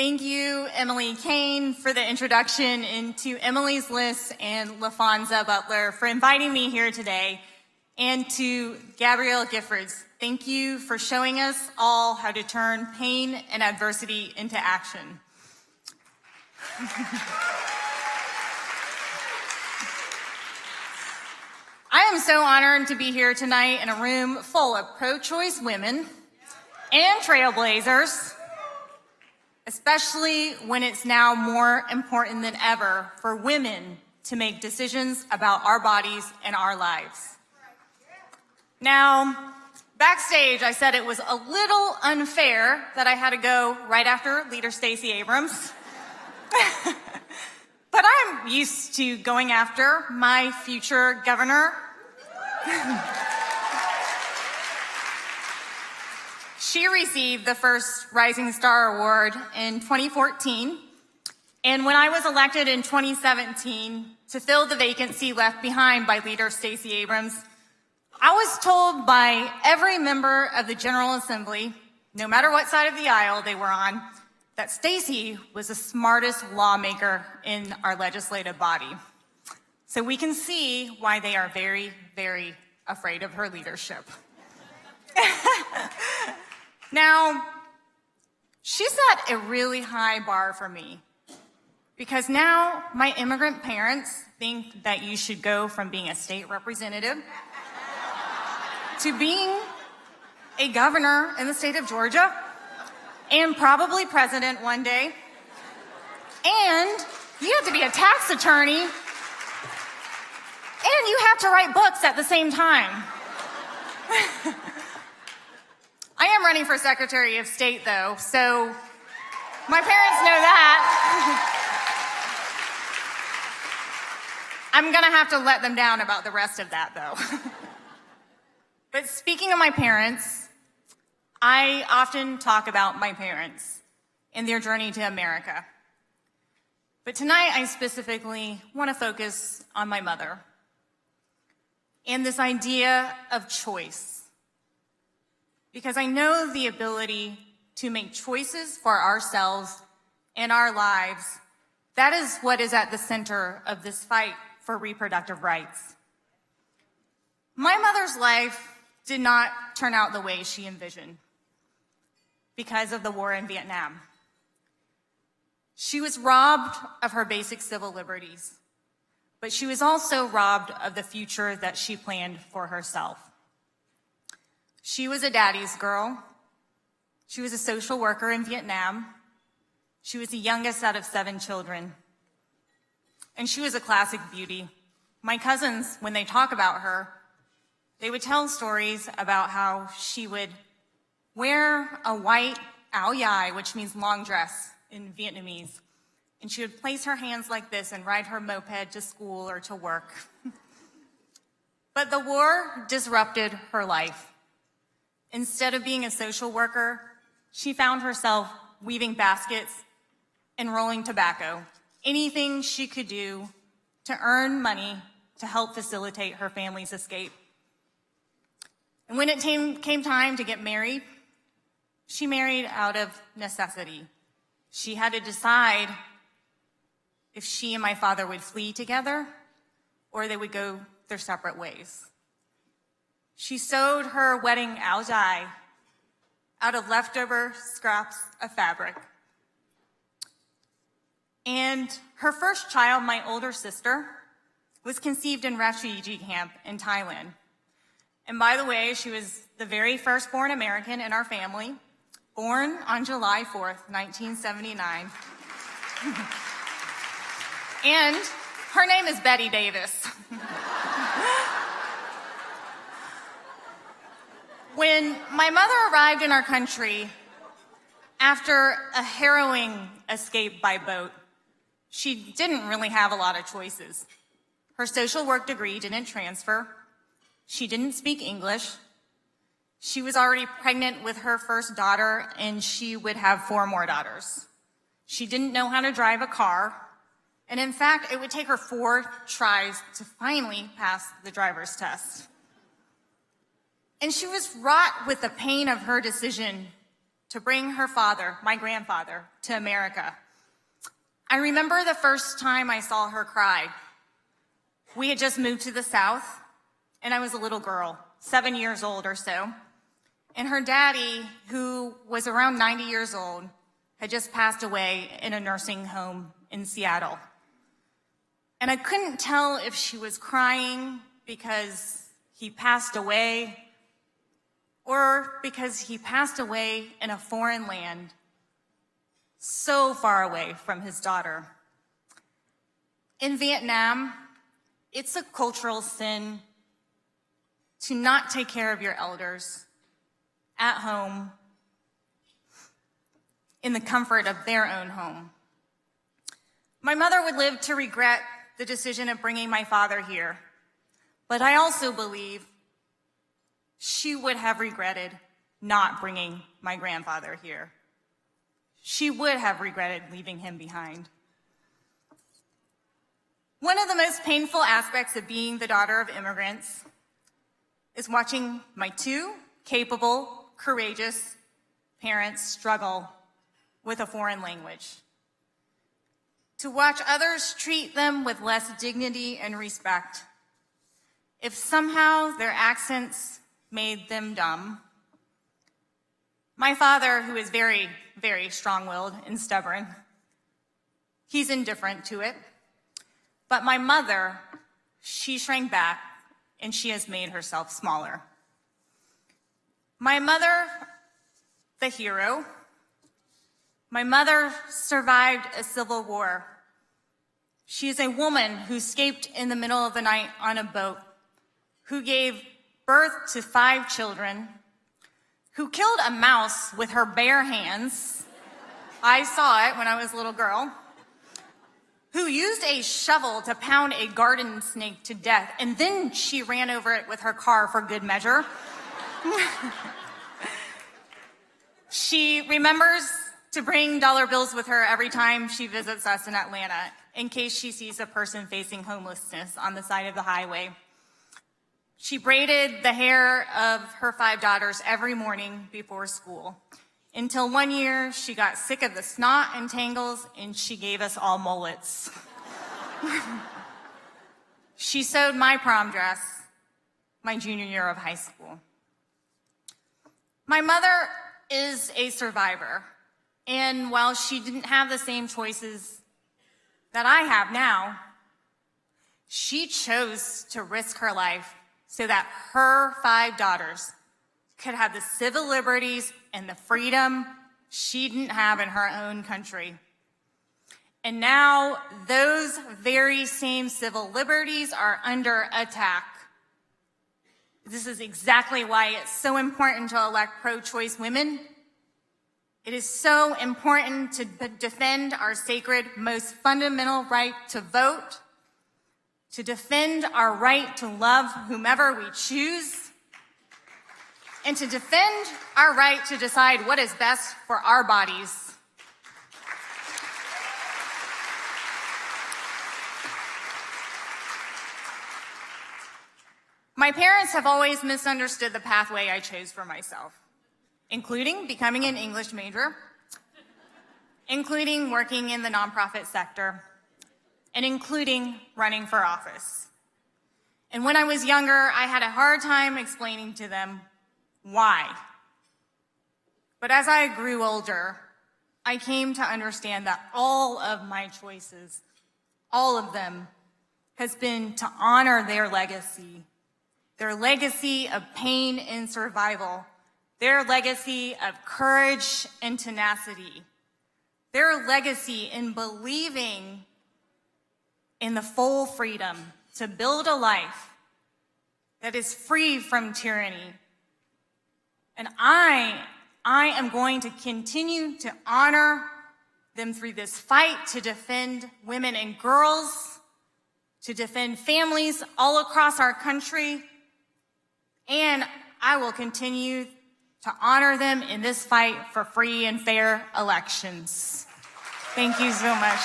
Thank you, Emily Kane, for the introduction, and to Emily's List and LaFonza Butler for inviting me here today, and to Gabrielle Giffords. Thank you for showing us all how to turn pain and adversity into action. I am so honored to be here tonight in a room full of pro-choice women and trailblazers, especially when it's now more important than ever for women to make decisions about our bodies and our lives. Now, backstage, I said it was a little unfair that I had to go right after Leader Stacey Abrams. But I'm used to going after my future governor. She received the first Rising Star Award in 2014, and when I was elected in 2017 to fill the vacancy left behind by Leader Stacey Abrams, I was told by every member of the General Assembly, no matter what side of the aisle they were on, that Stacey was the smartest lawmaker in our legislative body. So we can see why they are very, very afraid of her leadership. Now, she set a really high bar for me, because now my immigrant parents think that you should go from being a state representative to being a governor in the state of Georgia and probably president one day. And you have to be a tax attorney, and you have to write books at the same time. I am running for Secretary of State, though, so my parents know that. I'm gonna have to let them down about the rest of that, though. But speaking of my parents, I often talk about my parents and their journey to America. But tonight, I specifically want to focus on my mother and this idea of choice. Because I know the ability to make choices for ourselves and our lives. That is what is at the center of this fight for reproductive rights. My mother's life did not turn out the way she envisioned because of the war in Vietnam. She was robbed of her basic civil liberties, but she was also robbed of the future that she planned for herself. She was a daddy's girl. She was a social worker in Vietnam. She was the youngest out of 7 children. And she was a classic beauty. My cousins, when they talk about her, they would tell stories about how she would wear a white áo dài, which means long dress in Vietnamese. And she would place her hands like this and ride her moped to school or to work. But the war disrupted her life. Instead of being a social worker, she found herself weaving baskets and rolling tobacco, anything she could do to earn money to help facilitate her family's escape. And when it came time to get married, she married out of necessity. She had to decide if she and my father would flee together or they would go their separate ways. She sewed her wedding áo dài out of leftover scraps of fabric. And her first child, my older sister, was conceived in refugee camp in Thailand. And by the way, she was the very first born American in our family, born on July 4th, 1979. And her name is Betty Davis. When my mother arrived in our country after a harrowing escape by boat, she didn't really have a lot of choices. Her social work degree didn't transfer. She didn't speak English. She was already pregnant with her first daughter, and she would have 4 more daughters. She didn't know how to drive a car. And in fact, it would take her 4 tries to finally pass the driver's test. And she was wrought with the pain of her decision to bring her father, my grandfather, to America. I remember the first time I saw her cry. We had just moved to the South, and I was a little girl, 7 years old or so. And her daddy, who was around 90 years old, had just passed away in a nursing home in Seattle. And I couldn't tell if she was crying because he passed away or because he passed away in a foreign land, so far away from his daughter. In Vietnam, it's a cultural sin to not take care of your elders at home in the comfort of their own home. My mother would live to regret the decision of bringing my father here, but I also believe she would have regretted not bringing my grandfather here. She would have regretted leaving him behind. One of the most painful aspects of being the daughter of immigrants is watching my two capable, courageous parents struggle with a foreign language. To watch others treat them with less dignity and respect. If somehow their accents made them dumb. My father, who is very, very strong-willed and stubborn, he's indifferent to it. But my mother, she shrank back and she has made herself smaller. My mother, the hero. My mother survived a civil war. She is a woman who escaped in the middle of the night on a boat, who gave birth to 5 children, who killed a mouse with her bare hands. I saw it when I was a little girl. Who used a shovel to pound a garden snake to death, and then she ran over it with her car for good measure. She remembers to bring dollar bills with her every time she visits us in Atlanta, in case she sees a person facing homelessness on the side of the highway. She braided the hair of her 5 daughters every morning before school, until one year she got sick of the snot and tangles and she gave us all mullets. She sewed my prom dress my junior year of high school. My mother is a survivor, and while she didn't have the same choices that I have now, she chose to risk her life so that her 5 daughters could have the civil liberties and the freedom she didn't have in her own country. And now those very same civil liberties are under attack. This is exactly why it's so important to elect pro-choice women. It is so important to defend our sacred, most fundamental right to vote, to defend our right to love whomever we choose, and to defend our right to decide what is best for our bodies. My parents have always misunderstood the pathway I chose for myself, including becoming an English major, including working in the nonprofit sector, and including running for office. And when I was younger, I had a hard time explaining to them why. But as I grew older, I came to understand that all of my choices, all of them, has been to honor their legacy of pain and survival, their legacy of courage and tenacity, their legacy in believing in the full freedom to build a life that is free from tyranny. And I am going to continue to honor them through this fight to defend women and girls, to defend families all across our country, and I will continue to honor them in this fight for free and fair elections. Thank you so much.